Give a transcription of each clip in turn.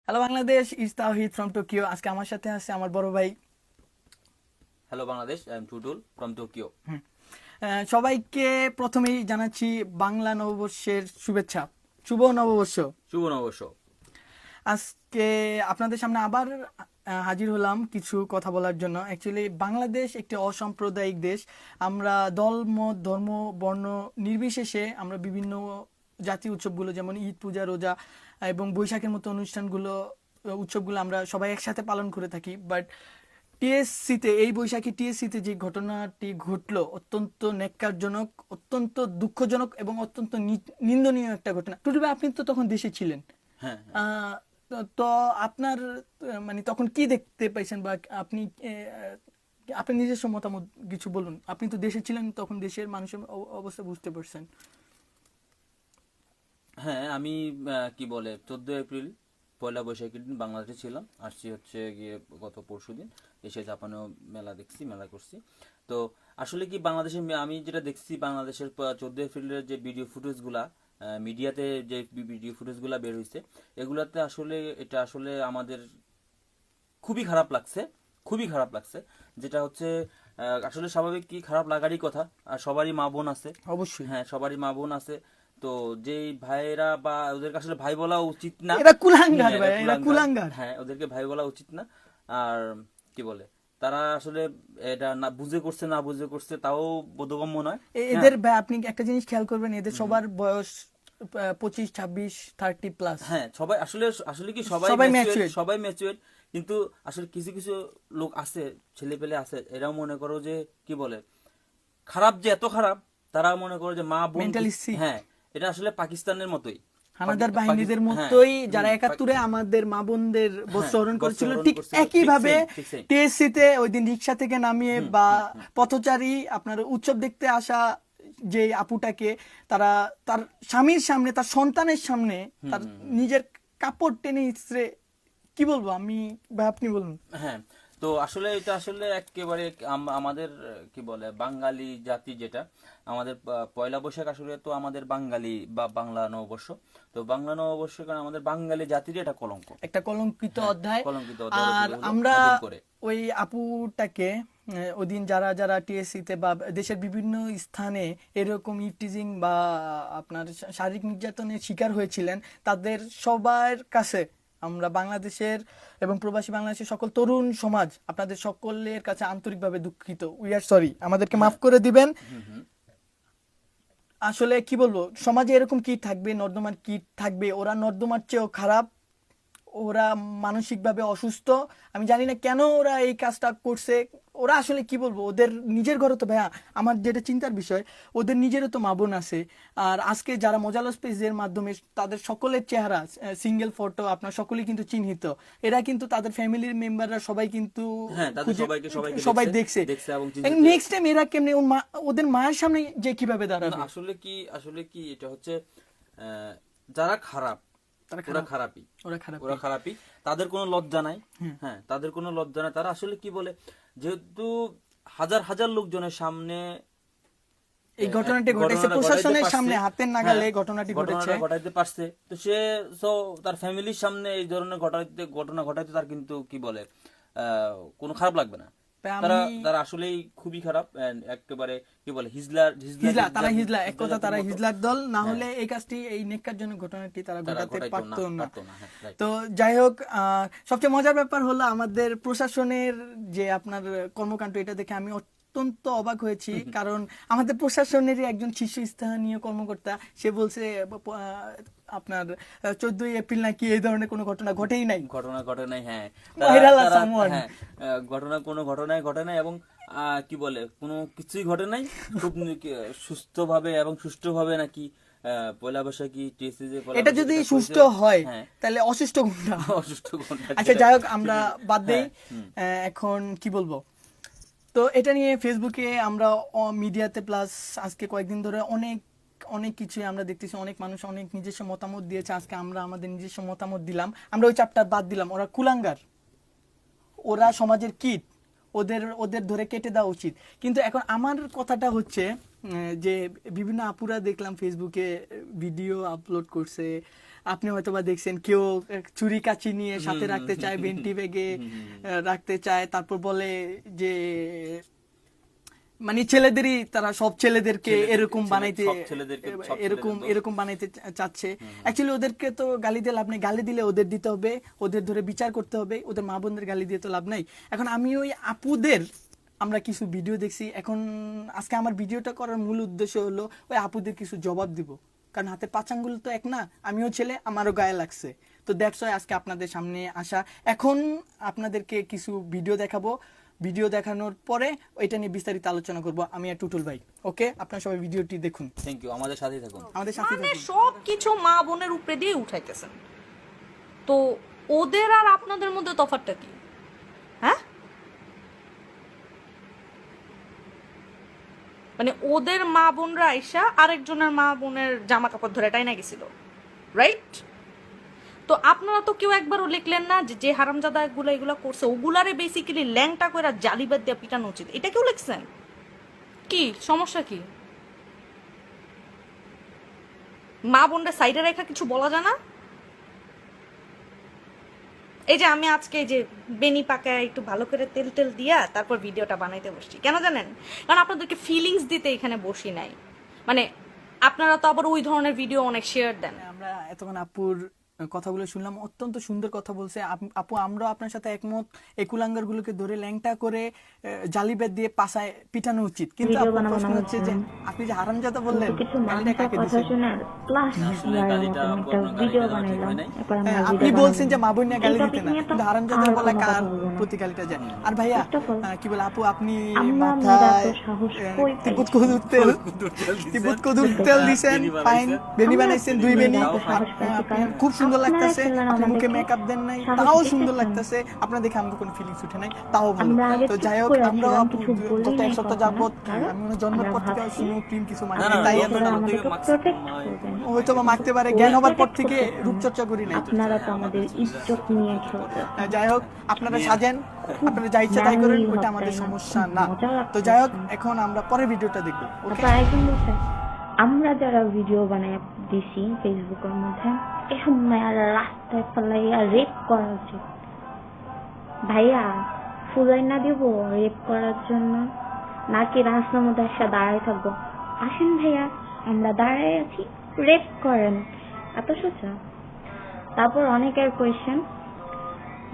Hello Bangladesh, is তাওহিদ from Tokyo. আজকে আমার সাথে আছে আমার বড় ভাই। Hello Bangladesh, I am Tutul from Tokyo. সবাইকে প্রথমেই জানাচ্ছি বাংলা নববর্ষের শুভেচ্ছা, শুভ নববর্ষ। শুভ নববর্ষ। আজকে আপনাদের সামনে আবার হাজির হলাম কিছু কথা বলার জন্য। অ্যাকচুয়ালি বাংলাদেশ একটি অসাম্প্রদায়িক দেশ। আমরা দল মত ধর্ম বর্ণ নির্বিশেষে আমরা বিভিন্ন জাতীয় উৎসবগুলো যেমন ঈদ, পূজা, রোজা এবং বৈশাখের মতো অনুষ্ঠানগুলো উৎসবগুলো আমরা সবাই একসাথে পালন করে থাকি। বাট টিএসসিতে, এই বৈশাখী টিএসসিতে যে ঘটনাটি ঘটলো অত্যন্ত ন্যাক্কারজনক, অত্যন্ত দুঃখজনক এবং অত্যন্ত নিন্দনীয় একটা ঘটনা। টুটু ভাই, আপনি তো তখন দেশে ছিলেন। হ্যাঁ, তো আপনার মানে তখন কি দেখতে পাইছেন, বা আপনি আপনার নিজস্ব মতামত কিছু বলুন। আপনি তো দেশে ছিলেন, তখন দেশের মানুষের অবস্থা বুঝতে পারছেন। হ্যাঁ, আমি কি বলে 14 এপ্রিল পয়লা বৈশাখের দিন বাংলাদেশে ছিলাম। আসছি হচ্ছে গিয়ে গত পরশুদিন। এসে জাপানেও মেলা দেখছি, মেলা করছি। তো আসলে কি বাংলাদেশে আমি যেটা দেখছি, বাংলাদেশের 14 এপ্রিলের যে ভিডিও ফুটেজগুলা মিডিয়াতে যে ভিডিও ফুটেজগুলা বের হয়েছে, এগুলাতে আসলে এটা আসলে আমাদের খুবই খারাপ লাগছে, খুবই খারাপ লাগছে। যেটা হচ্ছে আসলে স্বাভাবিক, কি খারাপ লাগারই কথা। আর সবারই মা বোন আছে। অবশ্যই হ্যাঁ, সবারই মা বোন আছে। তো যেই ভাইয়েরা বা ওদেরকে আসলে ভাই বলা উচিত না। এরা কুলাঙ্গার হ্যাঁ, ভাই, এরা কুলাঙ্গার। হ্যাঁ, ওদেরকে ভাই বলা উচিত না। আর কি বলে, তারা আসলে এটা না বুঝে করছে না বুঝে করছে তাও বোধগম্য নয়। হ্যাঁ, এদের ভাই আপনি একটা জিনিস খেয়াল করবেন, এদের সবার বয়স 25, 26, 30+। হ্যাঁ, সবাই আসলে আসলে কি সবাই সবাই ম্যাচুয়ার, ম্যাচুরেট। সবাই ম্যাচুয়ার। কিন্তু আসলে কিছু কিছু লোক আছে, ছেলে পেলে আছে, এরাও মনে করো যে কি বলে খারাপ, যে এত খারাপ, তারা মনে করো যে মা বোন মেন্টালি সিক। হ্যাঁ, এটা আসলে পাকিস্তানের মতোই। হানাদার বাহিনীদের হ্যাঁ, মতোই, যারা 71-এ আমাদের মা বোনদের হ্যাঁ, বস্ত্রহরণ করেছিল, বস্ত্রহরণ ঠিক করছিল, ঠিক একইভাবে সেম, ঠিক সেম। টিএসসিতে ওই দিন রিক্সা থেকে নামিয়ে বা পথচারী আপনার উৎসব দেখতে আসা যে আপুটাকে তারা তার স্বামীর সামনে, তার সন্তানের সামনে তার নিজের কাপড় টেনে ইসরে, কি বলবো আমি ভাই, আপনি বলুন। হ্যাঁ, তো আসলে এটা আসলে একেবারে আমাদের কি বলে বাঙালি জাতি যেটা, আমাদের পয়লা বৈশাখ আসলে তো আমাদের বাঙালি বা বাংলা নববর্ষ। তো বাংলা নববর্ষ কারণ আমাদের বাঙালি জাতির এটা কলঙ্ক। একটা কলঙ্কিত হ্যাঁ, অধ্যায়। কলঙ্কিত অধ্যায় আর হলো আমরা নতুন করে। ওই আপুটাকে ওই দিন যারা যারা টিএসসিতে বা দেশের বিভিন্ন স্থানে এরকম ইভটিজিং বা আপনার শারীরিক নির্যাতনের শিকার হয়েছিলেন, তাদের সবার কাছে আমরা বাংলাদেশের এবং প্রবাসী বাংলাদেশের সকল তরুণ সমাজ আপনাদের সকলের কাছে আন্তরিকভাবে দুঃখিত। উই আর সরি, আমাদেরকে মাফ হ্যাঁ, করে দিবেন। হুম, হুম, আসলে কি বলবো, সমাজে এরকম কীট থাকবে, নর্দমার কীট থাকবে, ওরা নর্দমার চেয়েও খারাপ, ওরা মানসিকভাবে অসুস্থ। আমি জানি না কেন ওরা এই কাজটা করছে। ওরা আসলে কি বলবো, ওদের নিজের ঘরে তো ভাইয়া, আমার যেটা চিন্তার বিষয়, ওদের নিজেরও তো মা বোন আছে। আর আজকে যারা মজালস পেজের মাধ্যমে তাদের সকলের চেহারা, সিঙ্গেল ফটো আপনার সকলেই কিন্তু চিহ্নিত। এরা কিন্তু তাদের ফ্যামিলির মেম্বাররা সবাই কিন্তু হ্যাঁ, তাদের খুঁজে, সবাইকে সবাইকে সবাই দেখছে, দেখছে। দেখছে এবং চিন্তিত। নেক্সট টাইম এরা কেমনে ওদের মায়ের সামনে যে কিভাবে না, দাঁড়াবে। আসলে কি এটা হচ্ছে আহ, যারা খারাপ, তারা ওরা খারাপ, খারাপই, ওরা খারাপ। ওরা খারাপই। তাদের কোনো লজ্জা নাই। হ্যাঁ, তাদের কোনো লজ্জা নাই। তারা আসলে কি বলে, যেহেতু হাজার হাজার লোকজনের সামনে এই ঘটনাটি ঘটেছে ঘটনাটা ঘটাইতে প্রশাসনের পারছে। সামনে, হাতের হ্যাঁ, নাগালে ঘটনাটি ঘটেছে। ঘটনাটা ঘটাইতে পারছে। তো সে তার ফ্যামিলির সামনে এই ধরনের ঘটনা ঘটাইতে তার কিন্তু কি বলে কোনো খারাপ লাগবে না। তাই তারা আমি তারা আসলেই খুবই খারাপ, and একেবারে কি বলে হিজলার হিজলার হিজলা, তারা হিজলার হিজলা, এক কথা তারা মতো। হিজলার দল। না হ্যাঁ, হলে এই কাজটি, এই নেক্কারজনক ঘটনাটি তারা তারা ঘটাতে ঘটাইতো না, পারতো না। পারতো না। হ্যাঁ, right. তো যাই হোক, সবচেয়ে মজার ব্যাপার হলো আমাদের প্রশাসনের যে আপনার কর্মকাণ্ড, এটা দেখে আমি অত্যন্ত অবাক হয়েছি। কারণ আমাদের প্রশাসনেরই একজন শীর্ষস্থানীয় কর্মকর্তা, সে বলছে আপনার 14 এপ্রিল নাকি এই ধরনের কোনো ঘটনা ঘটেই নাই। ঘটনা ঘটে নাই। হ্যাঁ, ভাইরাল তারা সামওয়ান। হ্যাঁ, ঘটনা কোনো ঘটনাই ঘটে নাই এবং কি বলে কোনো কিছুই ঘটে নাই। খুব সুস্থভাবে এবং সুষ্ঠুভাবে নাকি পয়লা বৈশাখী টিএসসি যে পয়লা এটা যদি বৈশাখীটা সুস্থ করেছে। হয় হ্যাঁ, তাহলে অসুস্থ কোনটা? অসুস্থ কোনটা আচ্ছা যেটা যাই হোক, আমরা বাদ দেই। হ্যাঁ, হুম, এখন কি বলবো, তো এটা নিয়ে ফেসবুকে আমরা মিডিয়াতে প্লাস আজকে কয়েকদিন ধরে অনেক অনেক কিছুই আমরা দেখতেছি, অনেক মানুষ অনেক নিজস্ব মতামত দিয়েছে। আজকে আমরা আমাদের নিজস্ব মতামত দিলাম, আমরা ওই চ্যাপ্টার বাদ দিলাম। ওরা কুলাঙ্গার, ওরা সমাজের কীট, ওদের ওদের ধরে কেটে দেওয়া উচিত। কিন্তু এখন আমার কথাটা হচ্ছে যে বিভিন্ন আপুরা দেখলাম ফেসবুকে ভিডিও আপলোড করছে, আপনি হয়তোবা দেখছেন কেউ চুরি কাচি নিয়ে সাথে রাখতে চায়, ভেন্টি ব্যাগে রাখতে চায়, তারপর বলে যে মানে ছেলেদেরই, তারা সব ছেলেদেরকে এরকম বানাইতে, এরকম বানাইতে চাচ্ছে। অ্যাকচুয়ালি ওদেরকে তো গালি দিয়ে লাভ নেই, গালি দিলে ওদের দিতে হবে, ওদের ধরে বিচার করতে হবে, ওদের মা বোনদের গালি দিয়ে তো লাভ নাই। এখন আমি ওই আপুদের আমরা কিছু ভিডিও দেখছি, এখন আজকে আমার ভিডিওটা করার মূল উদ্দেশ্য হলো ওই আপুদের কিছু জবাব দিব, কারণ হাতের পাঁচাঙ্গুল তো এক না, আমিও ছেলে, আমারও গায়ে লাগছে। তো দ্যাটস ওয়াই আজকে আপনাদের সামনে আসা। এখন আপনাদেরকে কিছু ভিডিও দেখাবো, ভিডিও দেখানোর পরে ওইটা নিয়ে বিস্তারিত আলোচনা করব আমি আর টুটুল ভাই। ওকে, আপনারা সবাই ভিডিওটি দেখুন। থ্যাংক ইউ, আমাদের সাথেই থাকুন। আমাদের সাথে মানে সব কিছু মা বোনের উপরে দিয়ে উঠাইতেছেন, তো ওদের আর আপনাদের মধ্যে তফাৎটা কি? হ্যাঁ, মানে ওদের মা বোনরা আইসা আরেকজনের মা বোনের জামা কাপড় ধরে টাইনা গেছিল, রাইট? তো আপনারা তো কেউ একবারও লিখলেন না যে যে হারামজাদা এগুলা করছে ওগুলারে বেসিক্যালি ল্যাংটা করে জালিবাদ দিয়ে পিটানো উচিত, এটা কেউ লিখছেন? কি সমস্যা কি? মা বোনরা সাইডে রেখা কিছু বলা যায় না? এই যে আমি আজকে এই যে বেনি পাকায় একটু ভালো করে তেল টেল দিয়া তারপর ভিডিওটা বানাইতে বসছি, কেন জানেন? কারণ আপনাদেরকে ফিলিংস দিতে এখানে বসি নাই। মানে আপনারা তো আবার ওই ধরনের ভিডিও অনেক শেয়ার দেন। আমরা এতক্ষণ আপুর কথাগুলো শুনলাম, অত্যন্ত সুন্দর কথা বলছে আপু। আমরা আপনার সাথে একমত, এই কুলাঙ্গার গুলোকে ধরে ল্যাংটা করে জালিবেদ দিয়ে পাশায় পিটানো উচিত। কিন্তু আপনার প্রশ্ন হচ্ছে যে আপনি যে হারামজাদা বললেন, গালিটা কাকে দিয়েছেন? আপনি বলছেন যে মা বোন নিয়ে গালি দিতে না, কিন্তু হারামজাদা বলা কার প্রতি গালিটা যায়? আর ভাইয়া কি বলে আপু, আপনি মাথায় তিব্বত কদুর তেল দিছেন, ফাইন, বেনি বানাইছেন 2 বেনি, খুব সুন্দর লাগতেছে। আপনি মুখে মেকআপ দেন নাই, তাও সুন্দর লাগতেছে। আপনার দেখে আমাকে কোনো ফিলিংস উঠে নাই, তাও ভালো। তো যাই হোক, আমরা যত এক সপ্তাহ যাবত, আমি মনে জন্মের পর থেকে শুনো ক্রিম কিছু মাখি, তাই হয়তো বা মাখতে পারে, জ্ঞান হবার পর থেকে রূপচর্চা করি নাই। আপনারা তো আমাদের ইজ্জত নিয়ে খেলতে। যাই হোক, আপনারা সাজেন, আপনারা যা ইচ্ছা তাই করেন, ওইটা আমাদের সমস্যা না। তো যাই হোক, এখন আমরা পরের ভিডিওটা দেখবো। একজন বলছে আমরা যারা ভিডিও বানাই দিছি ফেসবুকের মধ্যে, এসব মেয়েরা রাস্তায় ফেলাইয়া রেপ করা উচিত। ভাইয়া ফুলাই না দিব রেপ করার জন্য, নাকি রাস্তার মধ্যে এসে দাঁড়ায় থাকবো? আসেন ভাইয়া, আমরা দাঁড়ায় আছি, রেপ করেন, এত সোজা। তারপর অনেকের কোয়েশ্চেন,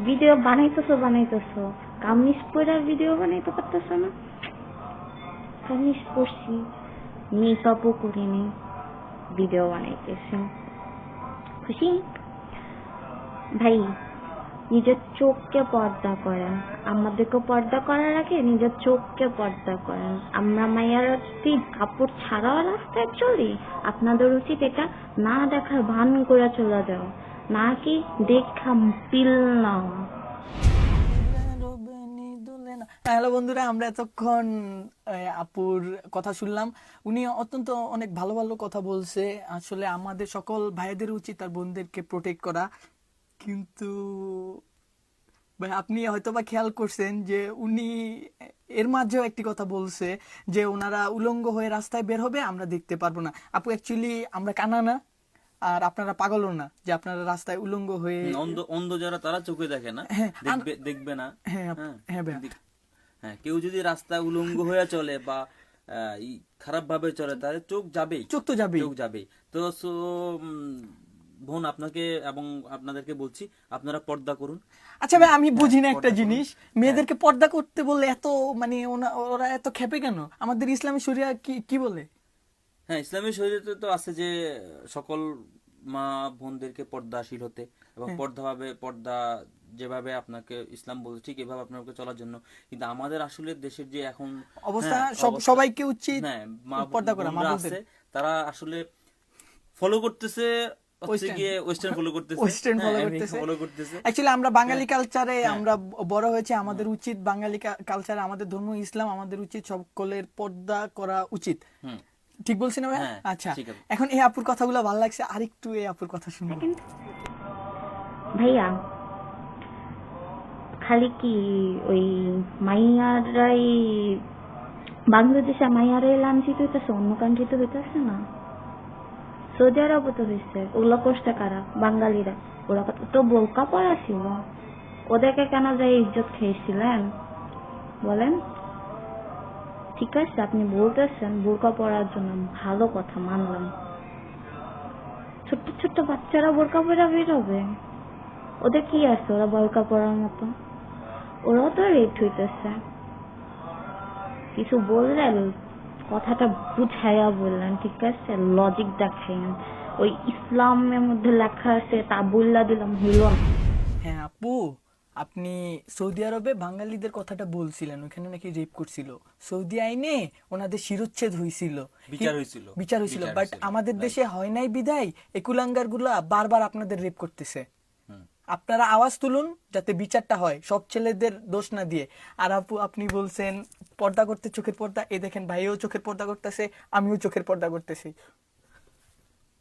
ভিডিও বানাইতেছো কামিজ পরে ভিডিও বানাইতে পারতেছো না? কামিজ পরছি, মেকআপও করিনি, ভিডিও বানাইতেছি, খুশি? ভাই নিজের চোখকে পর্দা করেন, আমাদেরকে পর্দা করার আগে নিজের চোখকে পর্দা করেন। আমরা মাইয়ারা যদি কাপড় ছাড়াও রাস্তায় চলি, আপনাদের উচিত এটা না দেখার ভান করে চলে যাও, নাকি দেখা পিল না। হ্যালো বন্ধুরা, আমরা এতক্ষণ আপুর কথা শুনলাম। উনি অত্যন্ত অনেক ভালো ভালো কথা বলছে। আসলে আমাদের সকল ভাইদের উচিত তার বোনদেরকে প্রোটেক্ট করা। কিন্তু ভাই, আপনি হয়তোবা খেয়াল করছেন যে উনি এর মাঝেও একটি কথা বলছে যে ওনারা উলঙ্গ হয়ে রাস্তায় বের হবে, আমরা দেখতে পারবো না। আপু, অ্যাকচুয়ালি আমরা কানা না, আর আপনারা পাগলও না যে আপনারা রাস্তায় উলঙ্গ হয়ে। অন্ধ যারা তারা চোখে দেখে না, দেখবে না। হ্যাঁ, কেউ যদি রাস্তায় উলঙ্গ হয়ে চলে বা খারাপ ভাবে চলে, তাহলে চোখ তো যাবেই। তো বোন, আপনাকে এবং আপনাদেরকে বলছি, আপনারা পর্দা করুন। আচ্ছা ভাই, আমি বুঝি না একটা জিনিস, মেয়েদেরকে পর্দা করতে বললে এত মানে ওরা এত খেপে কেন? আমাদের ইসলামী শরিয়া কি বলে? হ্যাঁ, ইসলামী শরীয়তে তো আছে যে সকল মা বোনদেরকে পর্দাশীল হতে এবং পর্দা যেভাবে আপনাকে ইসলাম বলছে ঠিক এভাবে আপনাকে চলার জন্য। কিন্তু আমাদের আসলে দেশের যে এখন অবস্থা, সবাইকে উচিত পর্দা করা। মা আছে তারা আসলে ফলো করতেছে, আমরা বাঙালি কালচারে আমরা বড় হয়েছে, আমাদের উচিত বাঙালি কালচারে, আমাদের ধর্ম ইসলাম, আমাদের উচিত সকলের পর্দা করা উচিত। ঠিক বলছি না ভাই? আচ্ছা, এখন এই আপুর কথাগুলো ভালো লাগছে, আরেকটু এই আপুর কথা শুনুন। ভাইয়া খালি কি ওই মাইয়ারাই বাংলাদেশে মাইয়ারাই লাঞ্ছিত হইতেছে, অন্য কান্ট্রিতে হইতেছে না? সৌদি আরবে তো হয়েছে, ওগুলো করছে কারা? বাঙালিরা। ওরা তো বোরকা পরা ছিল, ওদেরকে কেন যাই ইজ্জত খেয়েছিলেন বলেন? ঠিক আছে, আপনি বলতেছেন বোরকা পরার জন্য, ভালো কথা মানলাম। ছোট্ট ছোট্ট বাচ্চারা বোরকা পরা বেরোবে, ওদের কি আছে ওরা বোরকা পরার মতো? ওরাও তো রেট হইতেছে। কিছু বললেন কথাটা বুঝাইয়া বললেন, ঠিক আছে, লজিক দেখাইন। ওই ইসলামের মধ্যে লেখা আছে তা বললা দিলাম হইল না। হ্যাঁ আপু, আপনি সৌদি আরবে বাঙালিদের কথাটা বলছিলেন, ওখানে নাকি রেপ করছিল। সৌদি আইনে ওনাদের শিরোচ্ছেদ হয়েছিল, বিচার হয়েছিল। বিচার হয়েছিল, বিচার বাট হয়েছিল। আমাদের Right. দেশে হয় নাই বিদায় এই কুলাঙ্গার গুলা বারবার আপনাদের রেপ করতেছে। হুম। আপনারা আওয়াজ তুলুন যাতে বিচারটা হয়, সব ছেলেদের দোষ না দিয়ে। আর আপু আপনি বলছেন পর্দা করতে, চোখের পর্দা, এই দেখেন ভাইও চোখের পর্দা করতেছে, আমিও চোখের পর্দা করতেছি,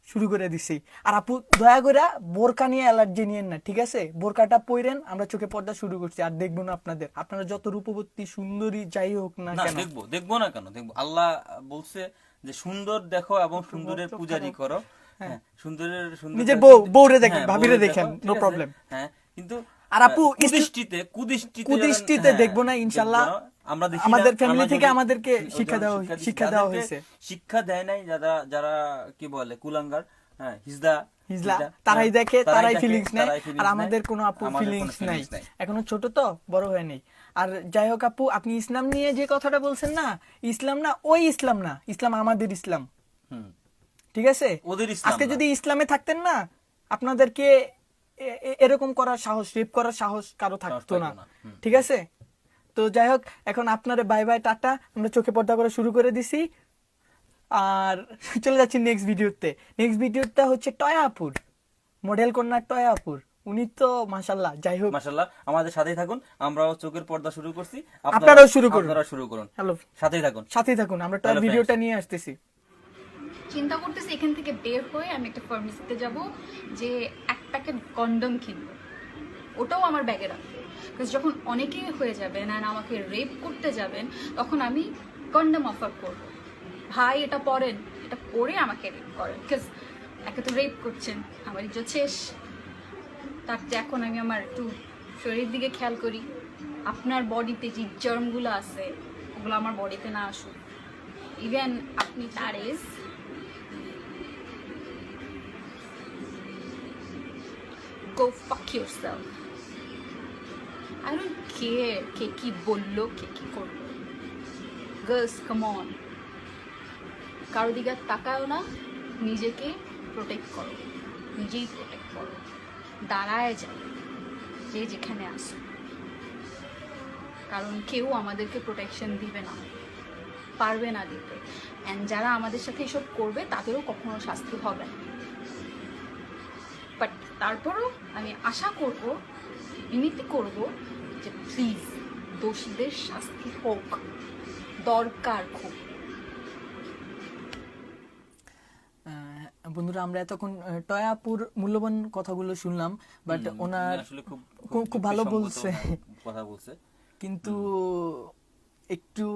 শুরু করে দিছি। আর আপু দয়া করে বোরকা নিয়ে অ্যালার্জি নিয়েন না, ঠিক আছে? বোরকাটা পইরেন, আমরা চোখে পর্দা শুরু করছি, আর দেখবো না আপনাদের, আপনারা যত রূপবতী সুন্দরী যাই হোক না না কেন। দেখবো না কেন, দেখবো। আল্লাহ বলছে যে সুন্দর দেখো এবং সুন্দরের পূজারি করো। হ্যাঁ, সুন্দরের নিজের বউরে দেখেন, হ্যাঁ, ভাবিরে বউরে দেখেন, দেখো, ঠিক নো আছে? প্রবলেম। হ্যাঁ, কিন্তু আর আপু, কুদৃষ্টিতে কুদৃষ্টিতে হ্যাঁ, দেখবো না, ইনশাল্লাহ। দেখবো না। আমরা দেখি আমাদের না, family আমরা থেকে যদি- আমাদেরকে ওই শিক্ষা যখন দেওয়া দিচ্ছি, শিক্ষা দেওয়া যাদেরকে হয়েছে। শিক্ষা দেয় নাই, যারা কি বলে কুলাঙ্গার, হ্যাঁ, হিজদা, তারাই দেখে, তারাই দেখে, ফিলিংস নেয়, তারাই আর feelings আমাদের নেয়, কোনো আপু আমাদের কোনো ফিলিংস নাই, feelings নাই। এখনো ছোট তো, বড় হয় নাই। আর যাই হোক আপু, আপনি ইসলাম নিয়ে যে কথাটা বলছেন না, ইসলাম না, ওই ইসলাম না, ইসলাম আমাদের ইসলাম, হুম, ঠিক আছে? ওদের ইসলাম আজকে না। যদি ইসলামে থাকতেন না, আপনাদেরকে এরকম করার সাহস, রেপ করার সাহস কারো থাকতো না, না। হুম। ঠিক আছে? তো যাই হোক, এখন আপনারে বাই বাই টাটা, আমরা চোখে পর্দা করা শুরু করে দিছি। আর চলে যাচ্ছি নেক্সট ভিডিওতে। নেক্সট ভিডিওটা হচ্ছে টয়াপুর, মডেল কন্যা টয়াপুর। উনি তো মাশাল্লাহ, যাই হোক, মাশাআল্লাহ, আমাদের সাথেই থাকুন, আমরাও চোখের পর্দা শুরু করছি, আপনারাও শুরু করুন। আপনারা শুরু করুন, হ্যালো, সাথেই থাকুন। সাথেই থাকুন, আমরা টয় Hello, ভিডিওটা friends. নিয়ে আসতেছি। চিন্তা করতেছি এখান থেকে বের হয়ে আমি একটা ফার্মেসিতে যাব, যে এক প্যাকেট কন্ডম কিনবো, ওটাও আমার ব্যাগে রাখবো। বিকজ যখন অনেকেই হয়ে যাবেন আর আমাকে রেপ করতে যাবেন, তখন আমি কন্ডম অফার করব, ভাই এটা পরেন, এটা পরে আমাকে রেপ করেন। বিকজ একে তো রেপ করছেন, আমার ইজ্জত শেষ। তার চেয়ে এখন আমি আমার একটু শরীরের দিকে খেয়াল করি, আপনার বডিতে যে জার্মগুলো আছে ওগুলো আমার বডিতে না আসুক। ইভেন আপনি তারেস go fuck yourself. I don't care কে কি বললো, কে কি করলো। Girls, come on. কারো দিকে তাকাও না, নিজেকে প্রোটেক্ট করো, নিজেই প্রোটেক্ট করো, দাঁড়ায় যাও যে যেখানে আসো, কারণ কেউ আমাদেরকে প্রোটেকশন দিবে না, পারবে না দিতে। অ্যান্ড যারা আমাদের সাথে এসব করবে তাদেরও কখনো শাস্তি হবে না। বাট তারপরও আমি আশা করব, বিনতি করব যে প্লিজ দোষীদের শাস্তি হোক, দরকার খুব। বন্ধুরা, আমরা এতক্ষণ টয়াপুর মূল্যবান কথাগুলো শুনলাম, বাট ওনার আসলে খুব ভালো যুক্তিসঙ্গত বলছে, কথা বলছে। কিন্তু একটু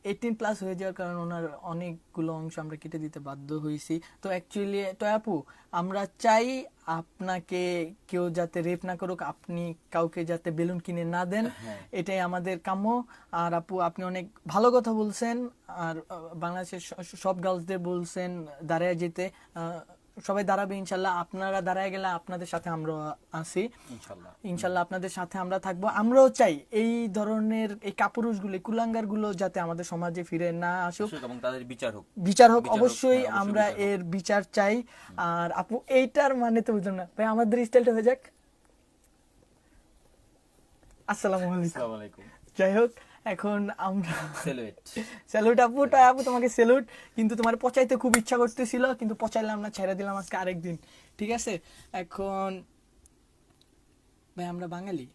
18+ হয়ে যাওয়ার কারণে ওনার অনেকগুলো অংশ আমরা কেটে দিতে বাধ্য হয়েছি। তো অ্যাকচুয়ালি টয়াপু, আমরা চাই আপনাকে কেউ যাতে রেপ না করুক, আপনি কাউকে যাতে বেলুন কিনে না দেন, এটাই আমাদের কাম্য। আর আপু, আপনি অনেক ভালো কথা বলছেন, আর বাংলাদেশের সব গার্লসদের বলছেন দাঁড়ায় যেতে। সবাই দাঁড়াবে ইনশাল্লাহ, আপনারা দাঁড়ায় গেলে আপনাদের সাথে আমরা আছি ইনশাল্লাহ, আপনাদের সাথে আমরা থাকবো। আমরাও চাই এই ধরনের এই কাপুরুষগুলো, কুলাঙ্গারগুলো যাতে আমাদের সমাজে ফিরে না আসুক, এবং তাদের বিচার হোক, বিচার হোক, অবশ্যই হ্যাঁ, আমরা বিচার হোক। এর বিচার চাই। আর আপু, এইটার মানে তো বুঝলাম না ভাই, আমাদের স্টাইলটা হয়ে যাক। আসসালামু আলাইকুম। আসসালামু আলাইকুম। যাই হোক, এখন আমরা সেলুয়েট। স্যালুট আপু, আপু তোমাকে স্যালুট। কিন্তু তোমার পচাইতে খুব ইচ্ছা করতেছিল, কিন্তু পচাইলাম না, ছেড়ে দিলাম আজকে আরেকদিন, ঠিক আছে? এখন ভাই, আমরা বাঙালি,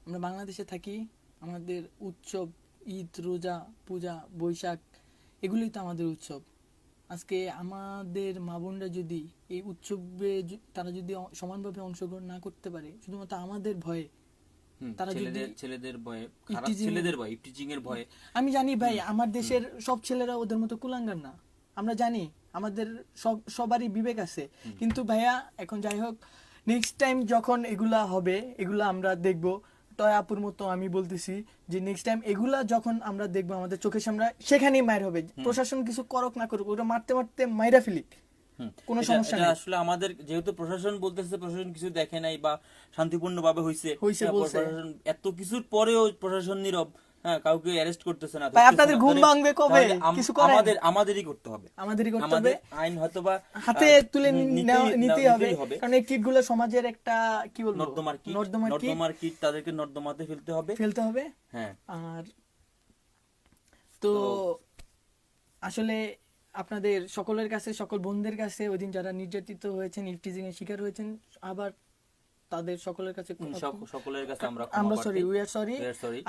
আমরা বাংলাদেশে থাকি, আমাদের উৎসব ঈদ, রোজা, পূজা, বৈশাখ, এগুলোই তো আমাদের উৎসব। আজকে আমাদের মা বোনরা যদি এই উৎসবে তারা যদি সমানভাবে অংশগ্রহণ না করতে পারে, শুধুমাত্র আমাদের ভয়ে, তারা যদি ছেলেদের ভয়ে, খারাপ ইফটিজিং- ছেলেদের ভয়ে, ইফটিজিং এর ভয়ে। আমি জানি ভাই, আমার দেশের সব ছেলেরা ওদের মতো কুলাঙ্গার না, আমরা জানি। আমাদের সবারই বিবেক আছে, কিন্তু ভাইয়া এখন যাই হোক, নেক্সট টাইম যখন এগুলা হবে এগুলা আমরা দেখবো। টয় আপুর মতো আমি বলতেছি যে নেক্সট টাইম এগুলা যখন আমরা দেখবো আমাদের চোখের সামনে, সেখানেই মায়ের হবে। প্রশাসন কিছু করুক না করুক, ওটা মারতে মারতে মাইরা ফেলিক, কোনো সমস্যা নেই। আসলে আমাদের যেহেতু প্রশাসন বলতেছে প্রশাসন কিছু দেখে নাই বা শান্তিপূর্ণ ভাবে হইছে, বলছে। প্রশাসন এত কিছুর পরেও প্রশাসন নীরব, হ্যাঁ, কাউকে অ্যারেস্ট করতেছে না। ভাই আপনাদের ঘুম ভাঙবে কবে? কিছু করেন? আমাদেরই করতে হবে, আমাদেরই করতে হবে, আমাদের আইন হয়তোবা হাতে তুলে নিতেই হবে, কারণ এই কিটগুলো সমাজের একটা কি বলবো নর্দমার কিট, তাদেরকে নর্দমাতে ফেলতে হবে। হ্যাঁ, আর তো আসলে আপনাদের সকলের কাছে, সকল বোনদের কাছে ওইদিন যারা নির্যাতিত হয়েছেন, ইফটিজিং এর শিকার হয়েছেন, আবার তাদের সকলের কাছে সকলের কাছে আমরা সরি, উই আর সরি।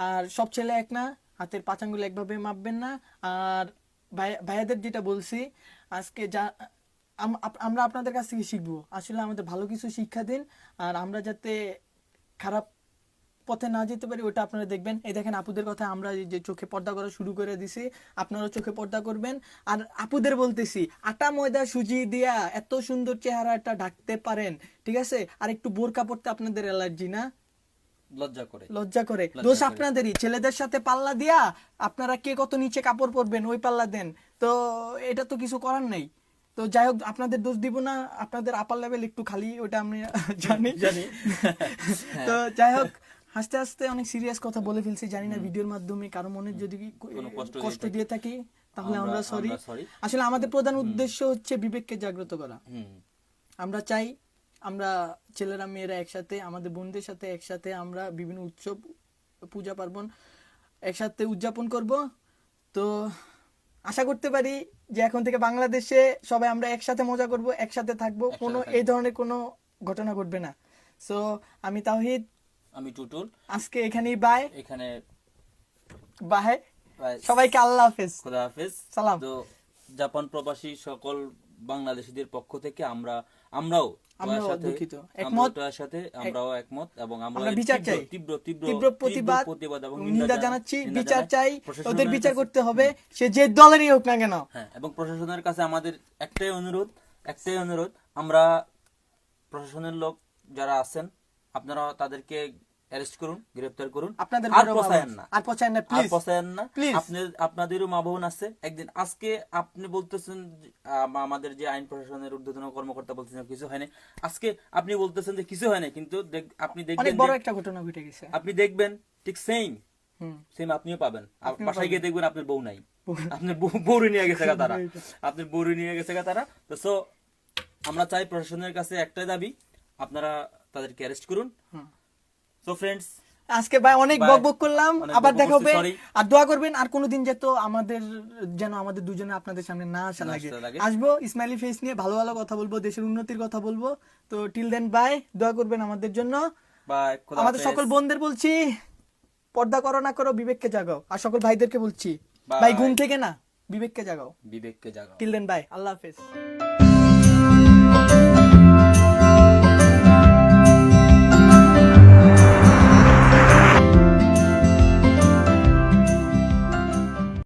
আর সব ছেলে এক না, হাতের পাঁচ আঙ্গুল একভাবে মাপবেন না। আর ভাইয়াদের যেটা বলছি আজকে, যা আমরা আপনাদের কাছ থেকে শিখবো, আসলে আমাদের ভালো কিছু শিক্ষা দিন, আর আমরা যাতে খারাপ পথে না যেতে পারি ওটা আপনারা দেখবেন। এই দেখেন আপুদের কথা, আমরা যে চোখে পর্দা করা শুরু করে দিছি, আপনারাও চোখে পর্দা করবেন। আর আপুদের বলতেছি, আটা ময়দা সুজি দিয়া এত সুন্দর চেহারাটা ঢাকতে পারেন, ঠিক আছে, আর একটু বোরকা পড়তে আপনাদের অ্যালার্জি না? লজ্জা করে দোষ আপনাদেরই। ছেলেদের সাথে পাল্লা দিয়া আপনারা কে কত নিচে কাপড় পরবেন ওই পাল্লা দেন, তো এটা তো কিছু করার নাই। তো যাই হোক, আপনাদের দোষ দিব না, আপনাদের আপার লেভেল একটু খালি, ওটা আমি জানি। তো যাই হোক, হাসতে হাসতে অনেক সিরিয়াস কথা বলে ফেলছি, জানি না ভিডিওর মাধ্যমে কারো মনে যদি কষ্ট দিয়ে থাকি তাহলে আমরা সরি। আসলে আমাদের প্রধান উদ্দেশ্য হচ্ছে বিবেককে জাগ্রত করা। আমরা চাই আমরা ছেলেরা মেয়েরা একসাথে, আমাদের বোনদের সাথে একসাথে আমরা বিভিন্ন উৎসব পূজা পার্বণ একসাথে উদযাপন করব। তো আশা করতে পারি যে এখন থেকে বাংলাদেশে সবাই আমরা একসাথে মজা করব, একসাথে থাকবো, কোনো এই ধরনের কোনো ঘটনা ঘটবে না। সো আমি তাওহিদ, আমি টুটুল, আজকে এখানেই বাই, বাই সবাইকে আল্লাহ হাফেজ, খোদা হাফেজ, সালাম। তো জাপান প্রবাসী সকল বাংলাদেশীদের পক্ষ থেকে আমরাও দুঃখিত, আমরাও একমত, এবং আমরা বিচার চাই, তীব্র প্রতিবাদ এবং নিন্দা জানাচ্ছি। বিচার চাই, ওদের বিচার করতে হবে, সে যে দলেরই হোক না কেন। হ্যাঁ, এবং প্রশাসনের কাছে আমাদের একটাই অনুরোধ, আমরা প্রশাসনের লোক যারা আছেন আপনারা তাদেরকে অ্যারেস্ট করুন, গ্রেফতার করুন, আপনাদের আর পছায়েন না, প্লিজ। আপনাদেরও মা বোন আছে। একদিন আজকে আপনি বলতেছেন আমাদের যে আইন প্রশাসনের ঊর্ধ্বতন কর্মকর্তা বলতেছেন কিছু হয়নি, আজকে আপনি বলতেছেন যে কিছু হয়নি, কিন্তু আপনি দেখবেন অনেক বড় একটা ঘটনা ঘটে গেছে, আপনি দেখবেন ঠিক সেম আপনিও পাবেন। বাসায় গিয়ে দেখবেন আপনার বউ নাই, আপনার বউরে নিয়ে গেছে তারা, আপনার বউরে নিয়ে গেছে তারা। তো সো আমরা চাই প্রশাসনের কাছে একটাই দাবি, আপনারা তাদেরকে অ্যারেস্ট করুন। সো ফ্রেন্ডস, আজকে ভাই অনেক বকবক করলাম, আবার দেখা হবে। আর দোয়া করবেন আর কোনোদিন যেন আমাদের দুজনে আপনাদের সামনে না আসা লাগে। আসবো স্মাইলি ফেস নিয়ে, ভালো ভালো কথা বলবো, দেশের উন্নতির কথা বলবো। তো টিল দেন বাই, দোয়া করবেন আমাদের জন্য। আমাদের সকল বোনদের বলছি, পর্দা করো না করো, বিবেককে জাগাও। আর সকল ভাইদেরকে বলছি, ভাই ঘুম থেকে না, বিবেককে জাগাও। বিবেককে জাগাও। টিল দেন বাই, আল্লাহ হাফেজ।